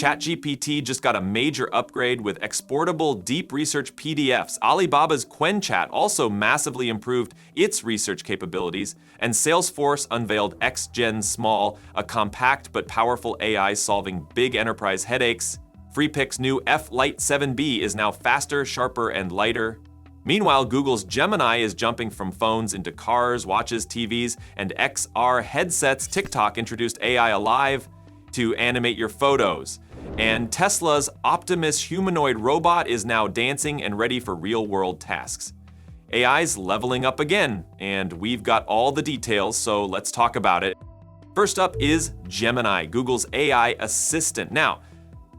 ChatGPT just got a major upgrade with exportable deep research PDFs. Alibaba's Qwen Chat also massively improved its research capabilities, and Salesforce unveiled xGen-small, a compact but powerful AI solving big enterprise headaches. Freepik's new F Lite 7B is now faster, sharper, and lighter. Meanwhile, Google's Gemini is jumping from phones into cars, watches, TVs, and XR headsets. TikTok introduced AI Alive to animate your photos. And Tesla's Optimus humanoid robot is now dancing and ready for real-world tasks. AI's leveling up again, and we've got all the details, so let's talk about it. First up is Gemini, Google's AI assistant. Now,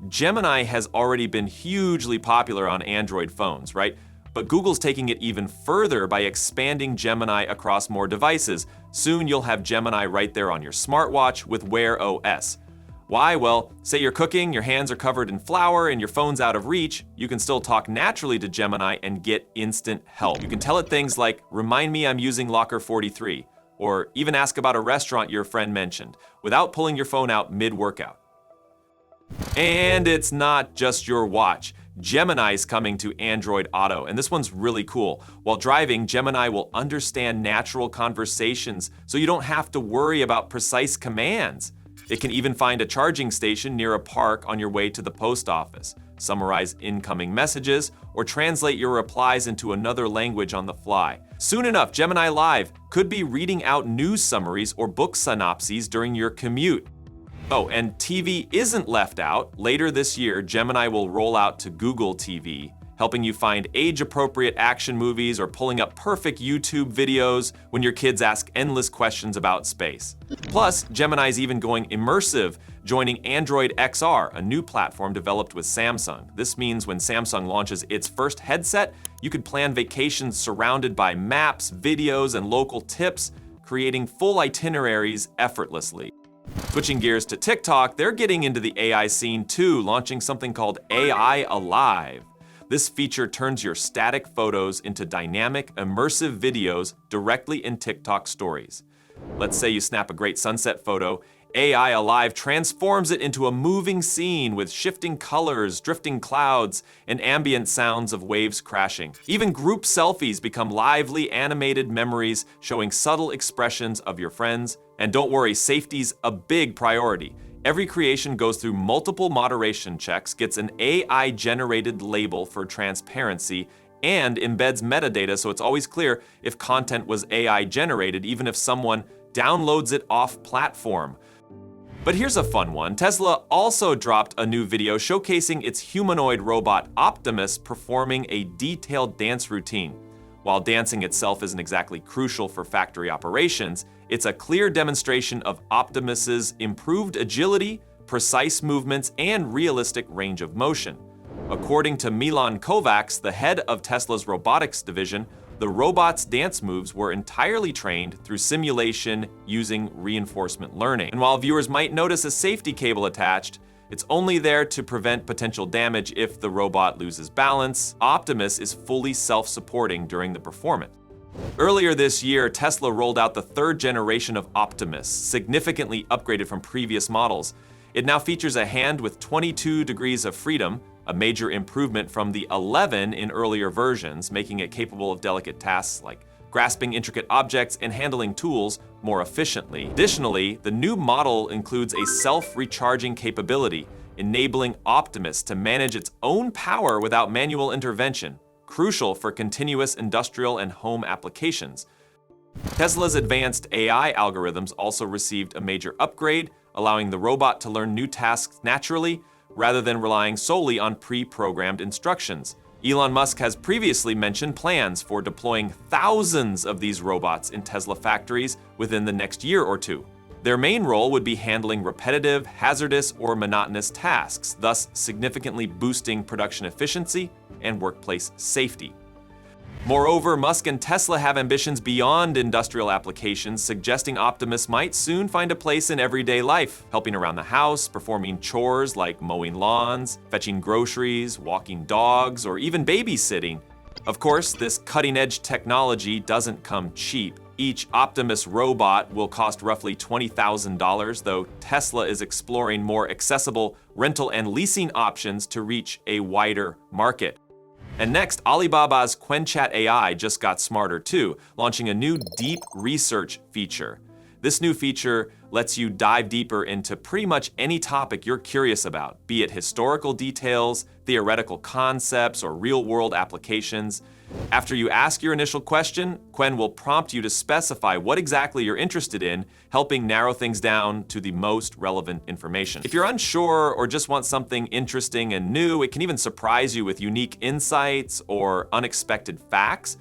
Gemini has already been hugely popular on Android phones, right? But Google's taking it even further by expanding Gemini across more devices. Soon you'll have Gemini right there on your smartwatch with Wear OS. Why? Well, say you're cooking, your hands are covered in flour, and your phone's out of reach, you can still talk naturally to Gemini and get instant help. You can tell it things like, "Remind me I'm using locker 43, or even ask about a restaurant your friend mentioned, without pulling your phone out mid-workout. And it's not just your watch. Gemini's coming to Android Auto, and this one's really cool. While driving, Gemini will understand natural conversations, so you don't have to worry about precise commands. It can even find a charging station near a park on your way to the post office, summarize incoming messages, or translate your replies into another language on the fly. Soon enough, Gemini Live could be reading out news summaries or book synopses during your commute. Oh, and TV isn't left out. Later this year, Gemini will roll out to Google TV, helping you find age-appropriate action movies or pulling up perfect YouTube videos when your kids ask endless questions about space. Plus, Gemini's even going immersive, joining Android XR, a new platform developed with Samsung. This means when Samsung launches its first headset, you could plan vacations surrounded by maps, videos, and local tips, creating full itineraries effortlessly. Switching gears to TikTok, they're getting into the AI scene too, launching something called AI Alive. This feature turns your static photos into dynamic, immersive videos directly in TikTok stories. Let's say you snap a great sunset photo. AI Alive transforms it into a moving scene with shifting colors, drifting clouds, and ambient sounds of waves crashing. Even group selfies become lively, animated memories showing subtle expressions of your friends. And don't worry, safety's a big priority. Every creation goes through multiple moderation checks, gets an AI-generated label for transparency, and embeds metadata so it's always clear if content was AI-generated, even if someone downloads it off-platform. But here's a fun one. Tesla also dropped a new video showcasing its humanoid robot Optimus performing a detailed dance routine. While dancing itself isn't exactly crucial for factory operations, it's a clear demonstration of Optimus's improved agility, precise movements, and realistic range of motion. According to Milan Kovacs, the head of Tesla's Robotics division, the robot's dance moves were entirely trained through simulation using reinforcement learning. And while viewers might notice a safety cable attached, it's only there to prevent potential damage if the robot loses balance. Optimus is fully self-supporting during the performance. Earlier this year, Tesla rolled out the third generation of Optimus, significantly upgraded from previous models. It now features a hand with 22 degrees of freedom, a major improvement from the 11 in earlier versions, making it capable of delicate tasks like grasping intricate objects and handling tools more efficiently. Additionally, the new model includes a self-recharging capability, enabling Optimus to manage its own power without manual intervention, crucial for continuous industrial and home applications. Tesla's advanced AI algorithms also received a major upgrade, allowing the robot to learn new tasks naturally, rather than relying solely on pre-programmed instructions. Elon Musk has previously mentioned plans for deploying thousands of these robots in Tesla factories within the next year or two. Their main role would be handling repetitive, hazardous, or monotonous tasks, thus significantly boosting production efficiency and workplace safety. Moreover, Musk and Tesla have ambitions beyond industrial applications, suggesting Optimus might soon find a place in everyday life, helping around the house, performing chores like mowing lawns, fetching groceries, walking dogs, or even babysitting. Of course, this cutting-edge technology doesn't come cheap. Each Optimus robot will cost roughly $20,000, though Tesla is exploring more accessible rental and leasing options to reach a wider market. And next, Alibaba's Qwen Chat AI just got smarter too, launching a new deep research feature. This new feature lets you dive deeper into pretty much any topic you're curious about, be it historical details, theoretical concepts, or real-world applications. After you ask your initial question, Qwen will prompt you to specify what exactly you're interested in, helping narrow things down to the most relevant information. If you're unsure or just want something interesting and new, it can even surprise you with unique insights or unexpected facts.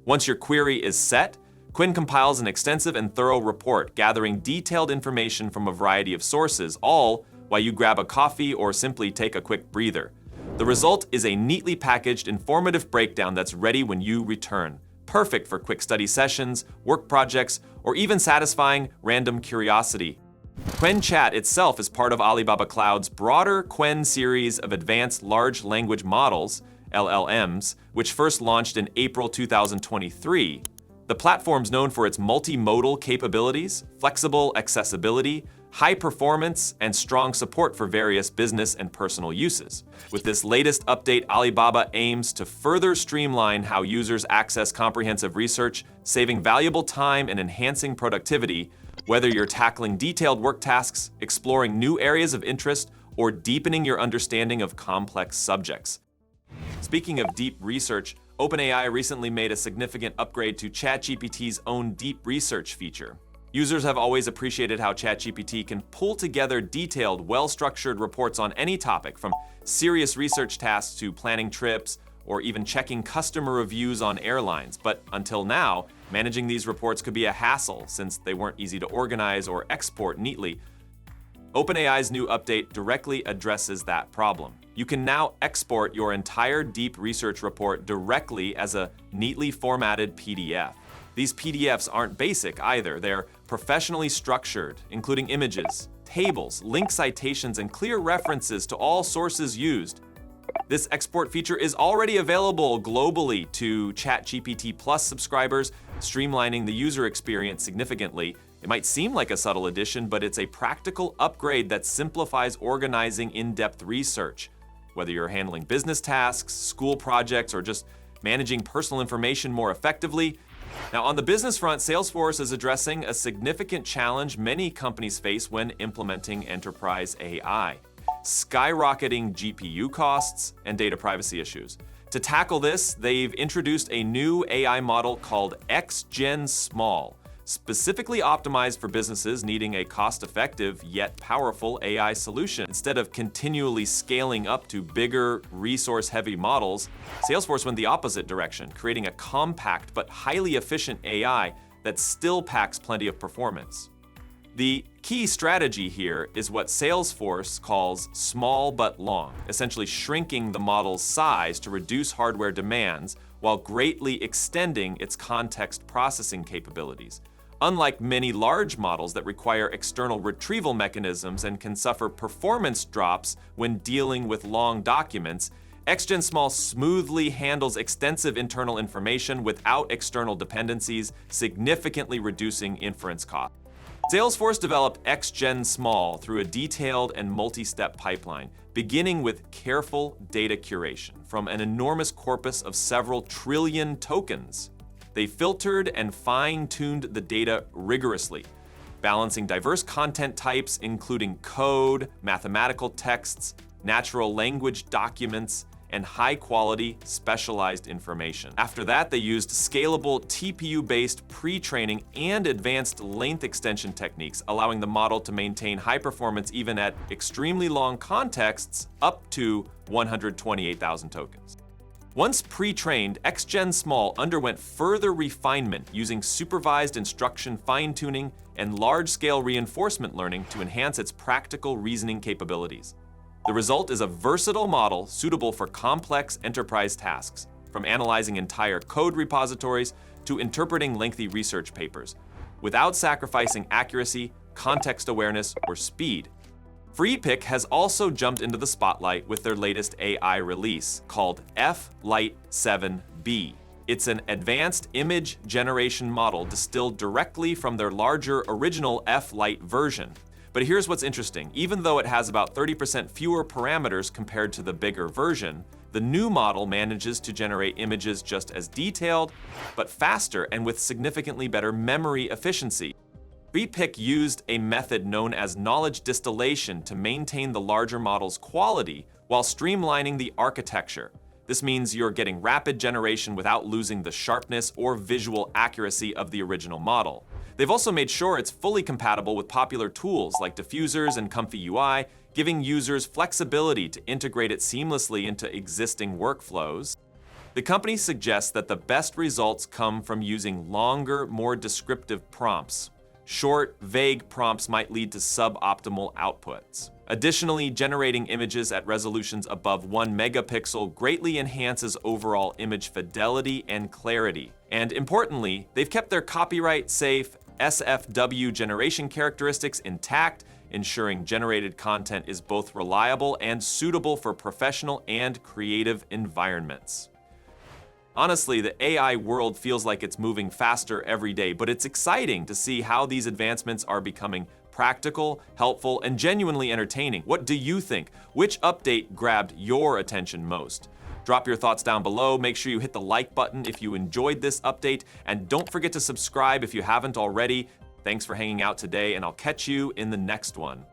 Once your query is set, Qwen compiles an extensive and thorough report, gathering detailed information from a variety of sources, all while you grab a coffee or simply take a quick breather. The result is a neatly packaged, informative breakdown that's ready when you return. Perfect for quick study sessions, work projects, or even satisfying random curiosity. Qwen Chat itself is part of Alibaba Cloud's broader Qwen series of advanced large language models, LLMs, which first launched in April 2023. The platform's known for its multimodal capabilities, flexible accessibility, high performance, and strong support for various business and personal uses. With this latest update, Alibaba aims to further streamline how users access comprehensive research, saving valuable time and enhancing productivity, whether you're tackling detailed work tasks, exploring new areas of interest, or deepening your understanding of complex subjects. Speaking of deep research, OpenAI recently made a significant upgrade to ChatGPT's own deep research feature. Users have always appreciated how ChatGPT can pull together detailed, well-structured reports on any topic, from serious research tasks to planning trips or even checking customer reviews on airlines. But until now, managing these reports could be a hassle since they weren't easy to organize or export neatly. OpenAI's new update directly addresses that problem. You can now export your entire deep research report directly as a neatly formatted PDF. These PDFs aren't basic either. They're professionally structured, including images, tables, link citations, and clear references to all sources used. This export feature is already available globally to ChatGPT Plus subscribers, streamlining the user experience significantly. It might seem like a subtle addition, but it's a practical upgrade that simplifies organizing in-depth research. Whether you're handling business tasks, school projects, or just managing personal information more effectively. Now, on the business front, Salesforce is addressing a significant challenge many companies face when implementing enterprise AI: skyrocketing GPU costs and data privacy issues. To tackle this, they've introduced a new AI model called xGen-small, specifically optimized for businesses needing a cost-effective yet powerful AI solution. Instead of continually scaling up to bigger, resource-heavy models, Salesforce went the opposite direction, creating a compact but highly efficient AI that still packs plenty of performance. The key strategy here is what Salesforce calls small but long, essentially shrinking the model's size to reduce hardware demands while greatly extending its context processing capabilities. Unlike many large models that require external retrieval mechanisms and can suffer performance drops when dealing with long documents, xGen-small smoothly handles extensive internal information without external dependencies, significantly reducing inference costs. Salesforce developed xGen-small through a detailed and multi-step pipeline, beginning with careful data curation from an enormous corpus of several trillion tokens. They filtered and fine-tuned the data rigorously, balancing diverse content types including code, mathematical texts, natural language documents, and high-quality specialized information. After that, they used scalable TPU-based pre-training and advanced length extension techniques, allowing the model to maintain high performance even at extremely long contexts up to 128,000 tokens. Once pre-trained, xGen-small underwent further refinement using supervised instruction fine-tuning and large-scale reinforcement learning to enhance its practical reasoning capabilities. The result is a versatile model suitable for complex enterprise tasks, from analyzing entire code repositories to interpreting lengthy research papers, without sacrificing accuracy, context awareness, or speed. Freepik has also jumped into the spotlight with their latest AI release, called F Lite 7B. It's an advanced image generation model distilled directly from their larger original F Lite version. But here's what's interesting. Even though it has about 30% fewer parameters compared to the bigger version, the new model manages to generate images just as detailed, but faster and with significantly better memory efficiency. Freepik used a method known as knowledge distillation to maintain the larger model's quality while streamlining the architecture. This means you're getting rapid generation without losing the sharpness or visual accuracy of the original model. They've also made sure it's fully compatible with popular tools like diffusers and comfy UI, giving users flexibility to integrate it seamlessly into existing workflows. The company suggests that the best results come from using longer, more descriptive prompts. Short, vague prompts might lead to suboptimal outputs. Additionally, generating images at resolutions above 1 megapixel greatly enhances overall image fidelity and clarity. And importantly, they've kept their copyright-safe SFW generation characteristics intact, ensuring generated content is both reliable and suitable for professional and creative environments. Honestly, the AI world feels like it's moving faster every day, but it's exciting to see how these advancements are becoming practical, helpful, and genuinely entertaining. What do you think? Which update grabbed your attention most? Drop your thoughts down below. Make sure you hit the like button if you enjoyed this update, and don't forget to subscribe if you haven't already. Thanks for hanging out today, and I'll catch you in the next one.